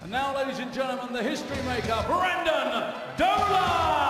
And now, ladies and gentlemen, the history maker, Brendan Dolan!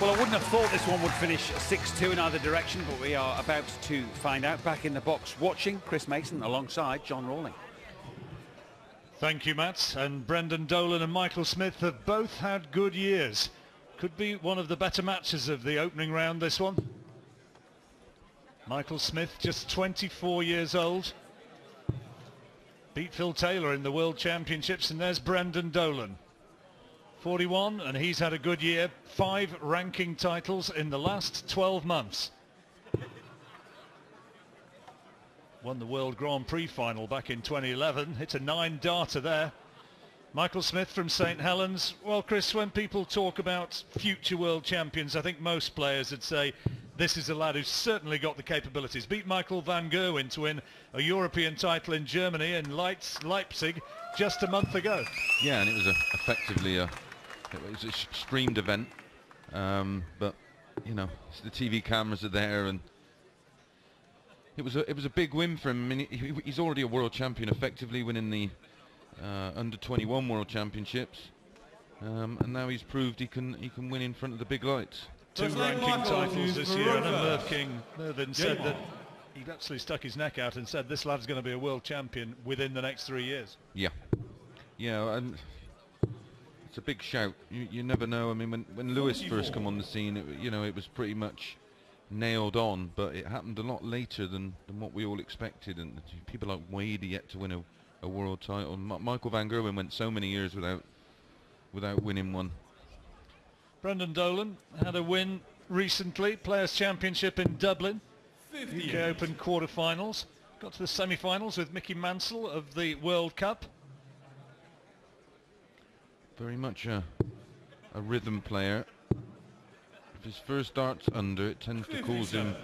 Well, I wouldn't have thought this one would finish 6-2 in either direction, but we are about to find out. Back in the box watching, Chris Mason alongside John Rawling. Thank you, Matt. And Brendan Dolan and Michael Smith have both had good years. Could be one of the better matches of the opening round, this one. Michael Smith, just 24 years old. Beat Phil Taylor in the World Championships, and there's Brendan Dolan. 41, and he's had a good year. 5 ranking titles in the last 12 months. Won the World Grand Prix final back in 2011. Hit a 9-darter there. Michael Smith from St Helens. Well, Chris, when people talk about future world champions, I think most players would say this is a lad who's certainly got the capabilities. Beat Michael van Gerwen to win a European title in Germany in Leipzig just a month ago. Yeah, and it was effectively a streamed event, but you know, the TV cameras are there, and it was a big win for him. I mean, he's already a world champion, effectively winning the under-21 World Championships, and now he's proved he can win in front of the big lights. 2 ranking titles this year, and Merv King Mervyn said that he'd actually stuck his neck out and said this lad's going to be a world champion within the next 3 years. Yeah, and it's a big shout. You never know. I mean, when Lewis first come on the scene, it was pretty much nailed on, but it happened a lot later than what we all expected. And people like Wade yet to win a world title. Michael van Gerwen went so many years without winning one. Brendan Dolan had a win recently, Players' Championship in Dublin, UK Open quarter-finals. Got to the semi-finals with Mickey Mansell of the World Cup. Very much a rhythm player. If his first dart's under, it tends to cause him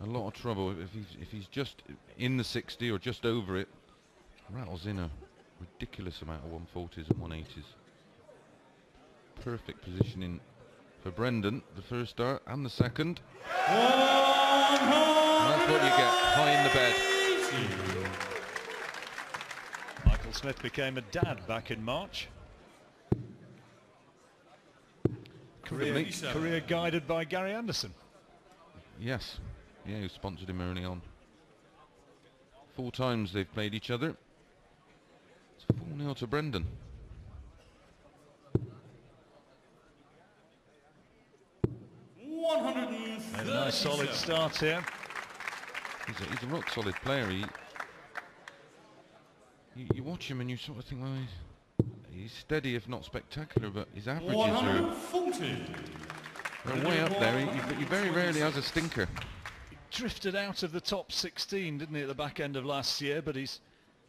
a lot of trouble. If he's just in the 60 or just over it, rattles in a ridiculous amount of 140s and 180s. Perfect positioning for Brendan, the first dart and the second. And that's what you get, high in the bed. Michael Smith became a dad back in March. Career guided by Gary Anderson. Yes, yeah, who sponsored him early on. 4 times they've played each other. It's 4-0 to Brendan. A nice solid start here. He's a rock solid player. You watch him and you sort of think, well, he's steady if not spectacular, but his averages are way up there. He very rarely has a stinker. He drifted out of the top 16, didn't he, at the back end of last year, but he's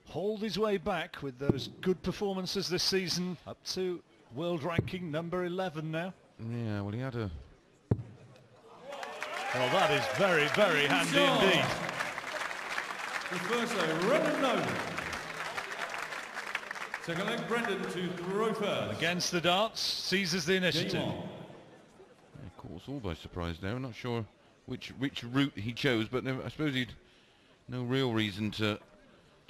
hauled his way back with those good performances this season, up to world ranking number 11 now. Yeah, well, he had a... Well, that is very, very handy indeed. The first leg, Brendan Dolan. Second leg, Brendan to throw first. Against the darts, seizes the initiative. Caught us all by surprise there. I'm not sure which route he chose, but I suppose he'd no real reason to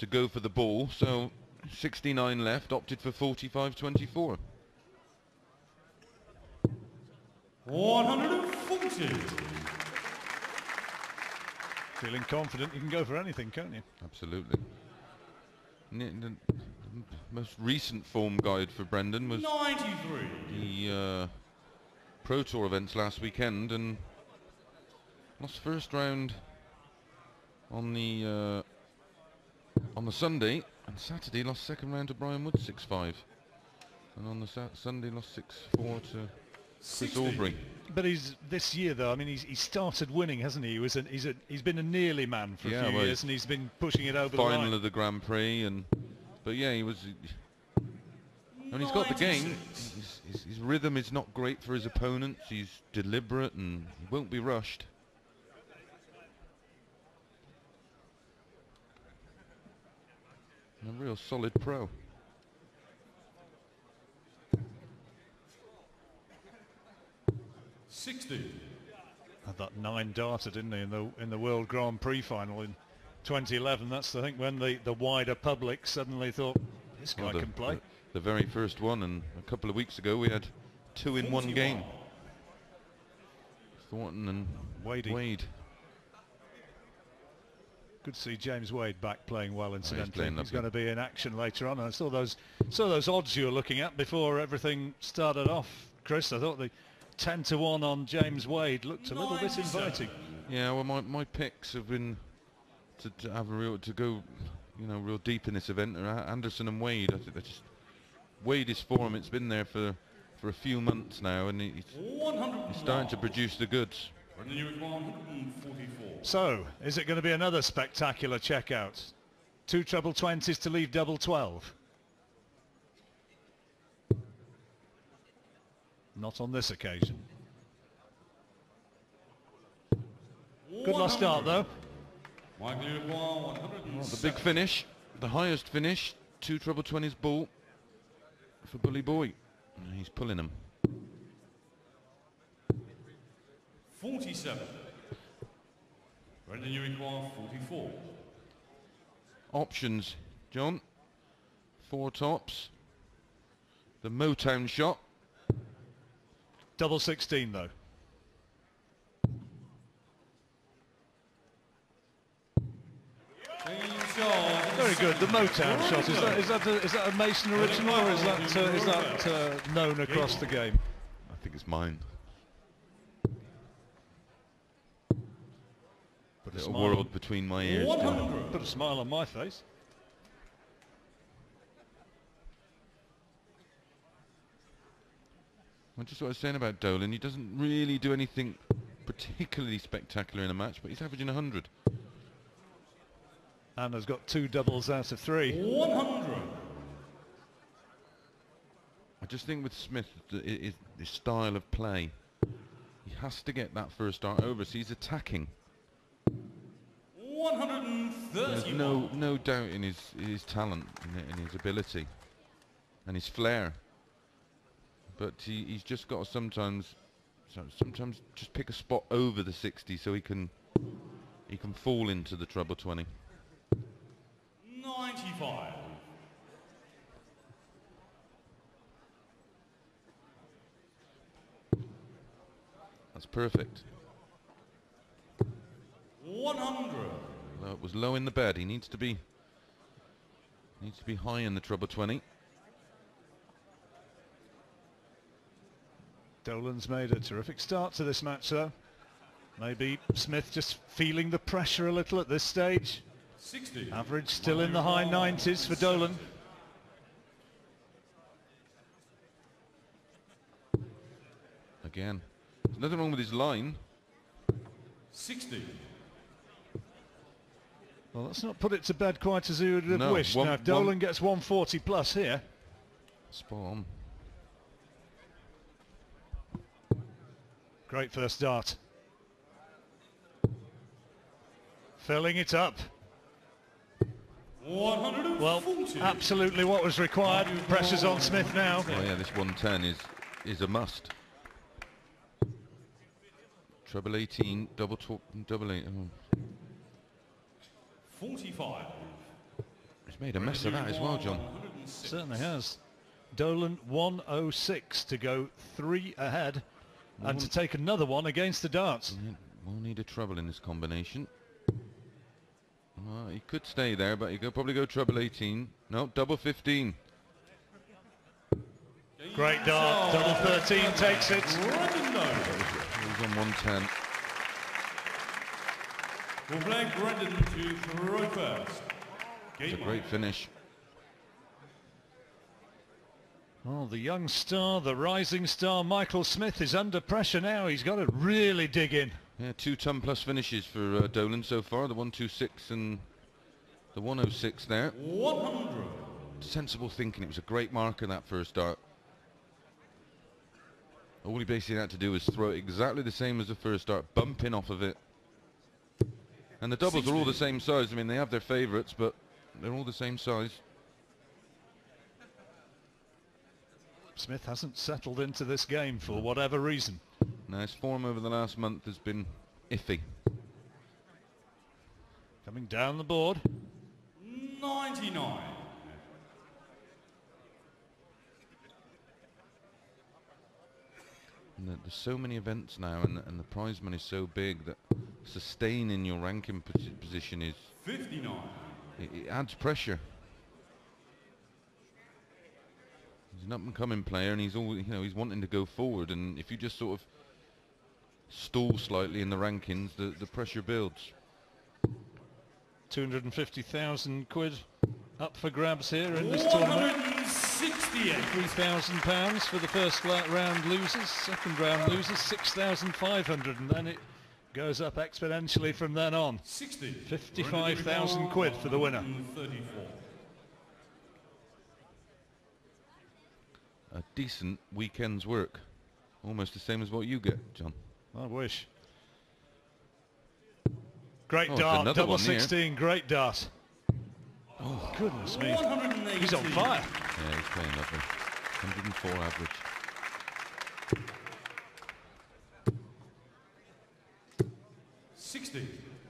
go for the ball. So 69 left, opted for 45-24. 140. Feeling confident, you can go for anything, can't you? Absolutely. The most recent form guide for Brendan was 93. The Pro Tour events last weekend, and Lost first round on the Sunday, and Saturday lost second round to Brian Wood 6-5, and on the Sunday lost 6-4 to Chris Aubrey. But this year though, I mean, he's started winning, hasn't he? He's been a nearly man for a few years, and he's been pushing it over the line. Final of the Grand Prix, but yeah, he was. And he's got the game. His rhythm is not great for his opponents. He's deliberate and he won't be rushed. A real solid pro. Had that 9-darter, didn't he, in the World Grand Prix final in 2011. That's, I think, when the wider public suddenly thought, this guy can play. The very first one, and a couple of weeks ago we had 2 in 1 game. Thornton and Wade. Good to see James Wade back playing well, incidentally. He's going to be in action later on. And I saw those odds you were looking at before everything started off, Chris. I thought the 10-1 on James Wade looked a little bit inviting. Yeah, well, my picks have been to go, you know, real deep in this event are Anderson and Wade. I think they're just Wade is form. It's been there for a few months now, and he's starting to produce the goods. So, is it going to be another spectacular checkout? 2 treble 20s to leave double 12. Not on this occasion. Good last start though. Well, the big finish, the highest finish, 2 treble 20s ball for Bully Boy. And he's pulling them. 47. Brendan, you require 44. Options, John. 4 tops. The Motown shot. Double 16 though. Very good. The Motown shot. Is that a Mason original, or is that known across the game? I think it's mine. Put a world between my ears. Put a smile on my face. Well, just what I was saying about Dolan, he doesn't really do anything particularly spectacular in a match, but he's averaging 100. And has got 2 doubles out of 3. 100. I just think with Smith, his style of play, he has to get that first dart over, so he's attacking. 130. There's no doubt in his talent, in his ability, and his flair. But he's just got to sometimes just pick a spot over the 60 so he can fall into the treble 20. 95. That's perfect. 100. Well, it was low in the bed. He needs to be high in the treble 20. Dolan's made a terrific start to this match though. Maybe Smith just feeling the pressure a little at this stage. 60. Average still in the high 90s for Dolan. Again, there's nothing wrong with his line. 60. Well, let's not put it to bed quite as he would have wished. Now, if Dolan gets 140 plus here. Spot on. Great first dart. Filling it up. 140. Well, absolutely what was required. Pressure's on Smith now. Oh yeah, this 110 is a must. Treble 18, double 8. Oh. 45. He's made a mess of that as well, John. Certainly has. Dolan 106 to go 3 ahead and to take another one against the darts. Yeah, we'll need a treble in this combination. Well, he could stay there, but he could probably go treble 18. No, double 15. Great dart. Double 13 takes it. He was on 110. Will flag Brendan to throw first. It's a great finish. Oh, the young star, the rising star, Michael Smith is under pressure now. He's got to really dig in. Yeah, 2-ton plus finishes for Dolan so far. The 126 and the 106 there. 100. Sensible thinking. It was a great marker that first dart. All he basically had to do was throw it exactly the same as the first dart, bumping off of it. And the doubles are all the same size. I mean, they have their favourites, but they're all the same size. Smith hasn't settled into this game for whatever reason. Now, his form over the last month has been iffy. Coming down the board. 99. And there's so many events now, and the prize money is so big that sustaining your ranking position is 59. it adds pressure. He's an up-and-coming player, and he's always, he's wanting to go forward. And if you just sort of stall slightly in the rankings, the pressure builds. 250,000 quid up for grabs here in this tournament. 168. £3,000 for the first round losers, second round losers 6,500, and then it goes up exponentially from then on. 60. 55,000 quid for the winner. 34. A decent weekend's work, almost the same as what you get, John. I wish. Great Oh, dart, another double one here. 16, great dart. Oh, goodness me. 118. He's on fire. Yeah, he's playing lovely. 104 average. 60.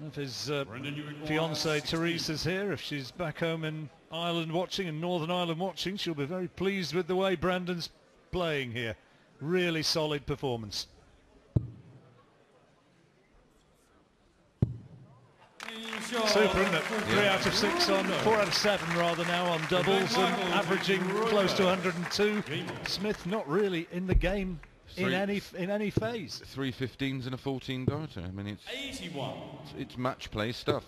If his Brendan, you require fiancée 60. Teresa's here, if she's back home in Ireland watching, in Northern Ireland watching, she'll be very pleased with the way Brandon's playing here. Really solid performance. Super, isn't it? 3 out of 6 on, 4 out of 7 rather now on doubles, and averaging close to 102. Smith not really in the game in any phase. 3 15s and a 14 darter. I mean, 81. it's match play stuff.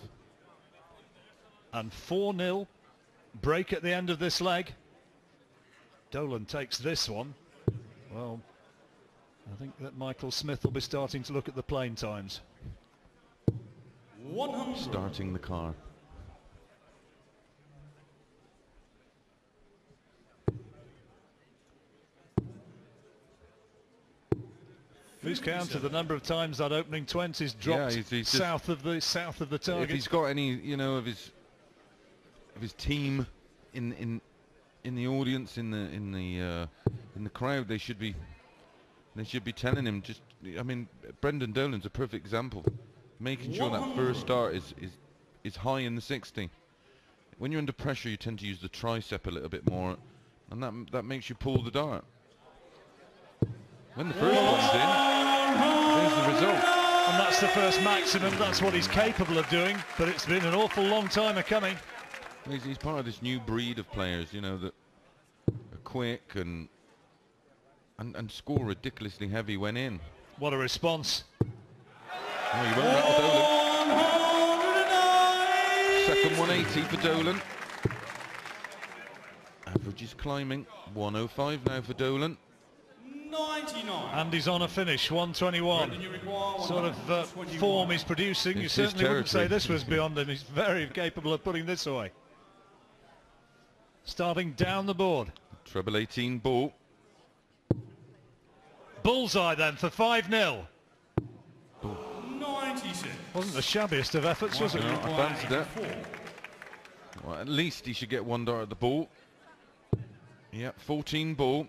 And 4-0 break at the end of this leg. Dolan takes this one. Well, I think that Michael Smith will be starting to look at the playing times. 100. Starting the car. Lose count of the number of times that opening 20s dropped he's just, south of the target. If he's got any, of his team in the audience, in the crowd, they should be telling him. Just, I mean, Brendan Dolan's a perfect example. Making sure that first start is high in the 60. When you're under pressure, you tend to use the tricep a little bit more, and that makes you pull the dart. When the first one's in, there's the result. And that's the first maximum. That's what he's capable of doing. But it's been an awful long time coming. He's part of this new breed of players, that are quick and score ridiculously heavy when in. What a response. Oh, he went back to Dolan. Second 180 for Dolan. Average is climbing. 105 now for Dolan. 99. And he's on a finish, 121. Sort of form he's producing. You It's his certainly wouldn't say territory. this was beyond him. He's very capable of putting this away. Starting down the board. Treble 18 ball. Bullseye then for 5-0. 96. Wasn't the shabbiest of efforts, was it? No, I fancied that. Well, at least he should get one dart at the ball. Yep, 14 ball.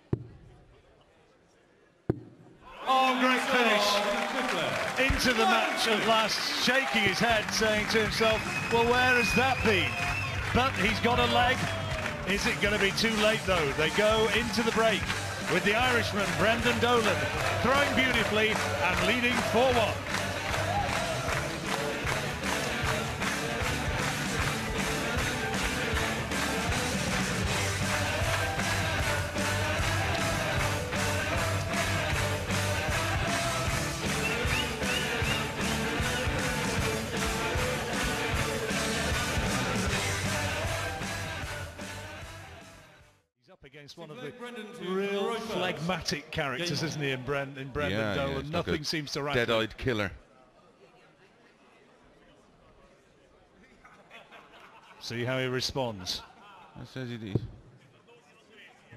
Oh, great finish. Into the match at last, shaking his head, saying to himself, well, where has that been? But he's got a leg. Is it going to be too late, though? They go into the break with the Irishman, Brendan Dolan, throwing beautifully and leading 4-1. one of the real phlegmatic characters, isn't he, in Brendan Dolan? Nothing like seems to rattle. Dead-eyed killer. See how he responds. I says he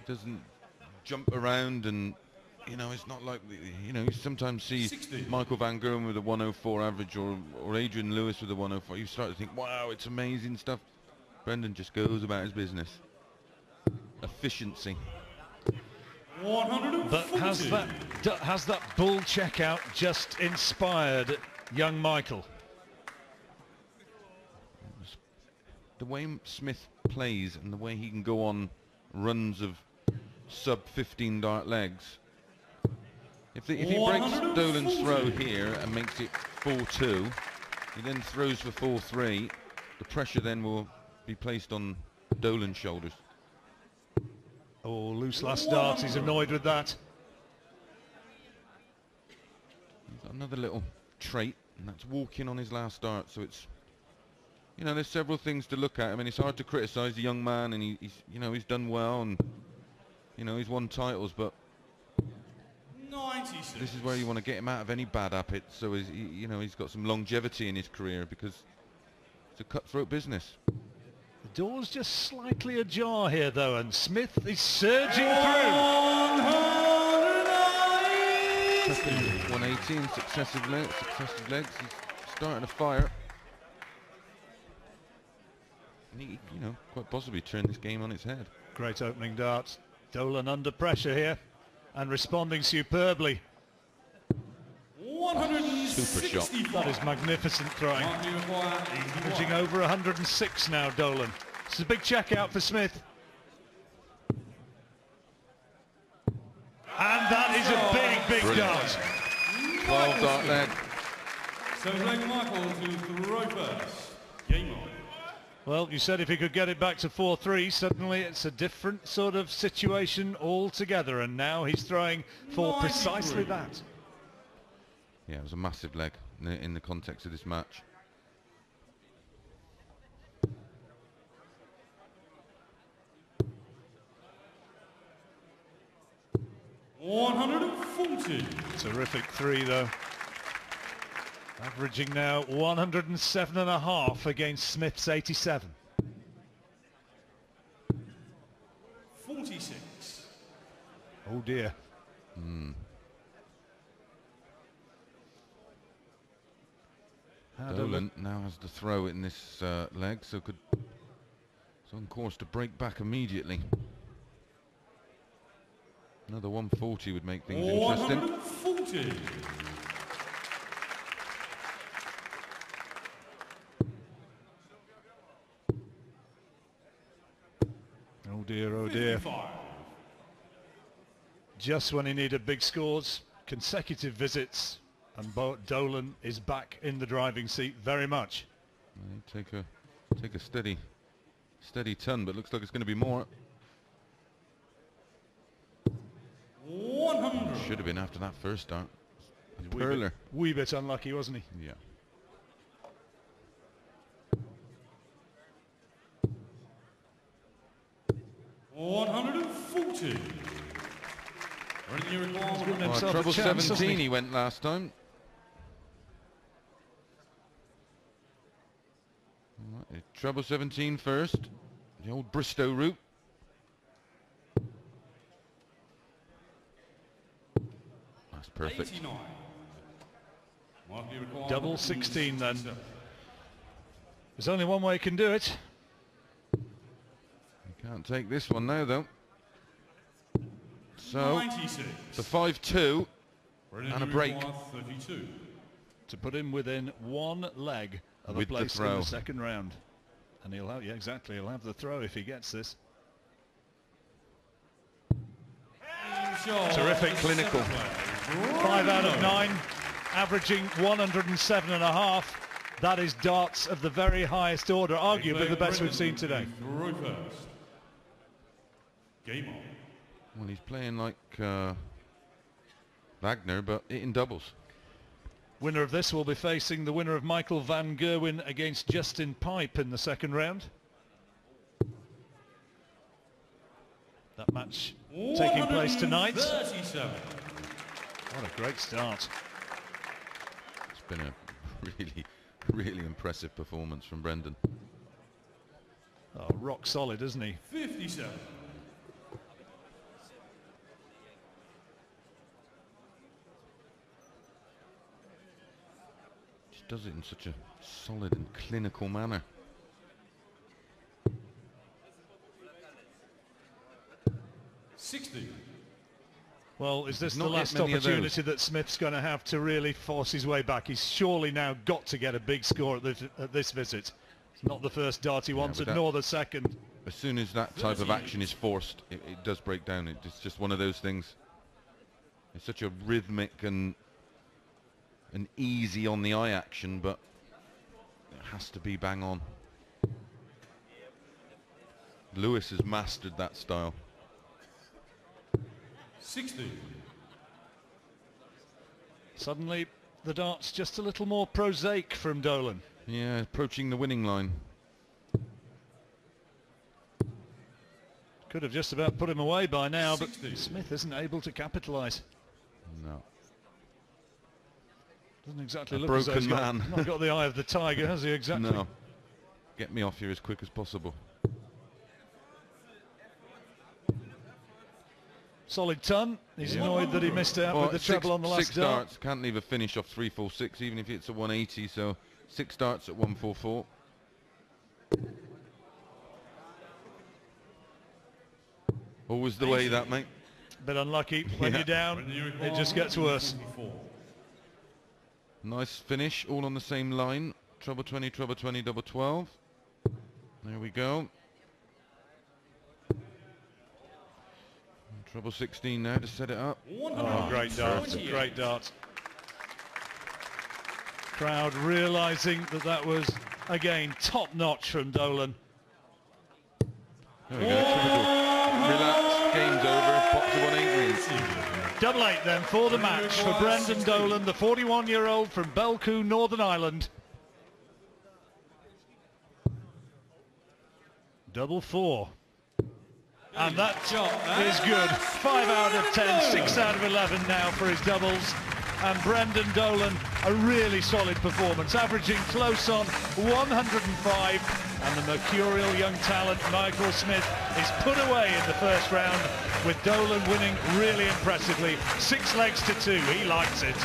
doesn't jump around, and you know, it's not like, you know, you sometimes see Michael Van Gerwen with a 104 average, or Adrian Lewis with a 104. You start to think, wow, it's amazing stuff. Brendan just goes about his business. Efficiency. But has that bull checkout just inspired young Michael? The way Smith plays and the way he can go on runs of sub 15 dart legs. If he breaks Dolan's throw here and makes it 4-2, he then throws for 4-3. The pressure then will be placed on Dolan's shoulders. Oh, loose last dart. He's annoyed with that. He's got another little trait, and that's walking on his last dart. So it's, you know, there's several things to look at. I mean, it's hard to criticise the young man, and he's, you know, he's done well, and you know, he's won titles, but 96. This is where you want to get him out of any bad habits, so you know, he's got some longevity in his career, because it's a cutthroat business. The door's just slightly ajar here, though, and Smith is surging through. 118 successive legs. He's starting to fire. And he, you know, quite possibly turn this game on its head. Great opening darts. Dolan under pressure here and responding superbly. Super shot. That is magnificent throwing. Averaging over 106 now, Dolan. This is a big check out for Smith. And that is a big Brilliant. dart. 12 dart leg. So Greg Michael to throw first. Game on. Well, you said if he could get it back to 4-3, suddenly it's a different sort of situation altogether, and now he's throwing for precisely that. Yeah, it was a massive leg in the context of this match. $140. Terrific three, though. Averaging now 107.5 against Smith's 87. 46. Oh dear. Dolan now has the throw in this leg, so it's on course to break back immediately. Another 140 would make things interesting. 140. Oh dear, oh dear. 55. Just when he needed big scores, consecutive visits, and Dolan is back in the driving seat very much. Take a steady ton, but looks like it's going to be more. 100. Should have been after that first start. Perler. Wee bit unlucky, wasn't he? Yeah. $140. Treble 17 he went last time. Right, treble 17 first. The old Bristow route. That's perfect. 89. Double 16 then. There's only one way he can do it. You can't take this one now, though. So, 96. the 5-2 and a break. 32. To put him within one leg of a With the place in throw. the second round. And he'll have, yeah, exactly, he'll have the throw if he gets this. Terrific. Clinical. 5 out of 9, averaging 107.5. That is darts of the very highest order, arguably the best we've seen today. Throw first. Game on. Well, he's playing like Wagner, but in doubles. Winner of this will be facing the winner of Michael Van Gerwen against Justin Pipe in the second round. that match taking place tonight. 37. What a great start. It's been a really impressive performance from Brendan. Oh, rock solid, isn't he? 57. Just does it in such a solid and clinical manner. Well, is this the Not yet last many of those. opportunity that Smith's going to have to really force his way back? He's surely now got to get a big score at this visit. It's not the first dart he wanted, nor the second. As soon as that type of action is forced, it does break down. It's just one of those things. It's such a rhythmic and easy on the eye action, but it has to be bang on. Lewis has mastered that style. 60. Suddenly, the dart's just a little more prosaic from Dolan. Yeah, approaching the winning line. Could have just about put him away by now, but Smith isn't able to capitalise. No. Doesn't exactly A look as though he's broken man. not got the eye of the tiger, has he? Exactly. No. Get me off here as quick as possible. Solid ton. He's annoyed that he missed out with the treble on the last six dart. darts. Can't leave a finish off 346, even if it's a 180. So 6 darts at 144. Always the way, that, mate. Bit unlucky. When you're down, it just gets worse. Nice finish, all on the same line. Treble 20, treble 20, double 12. There we go. Treble 16 now to set it up. Oh, great dart, great dart. Crowd realising that that was, again, top-notch from Dolan. There we go, typical. Relax, game's over, pop to 180. Double 8 then for the match for Brendan Dolan, the 41-year-old from Belcoo, Northern Ireland. Double 4. And that is good. 5 out of 10, 6 out of 11 now for his doubles. And Brendan Dolan, a really solid performance, averaging close on 105. And the mercurial young talent, Michael Smith, is put away in the first round, with Dolan winning really impressively. 6 legs to 2, he likes it.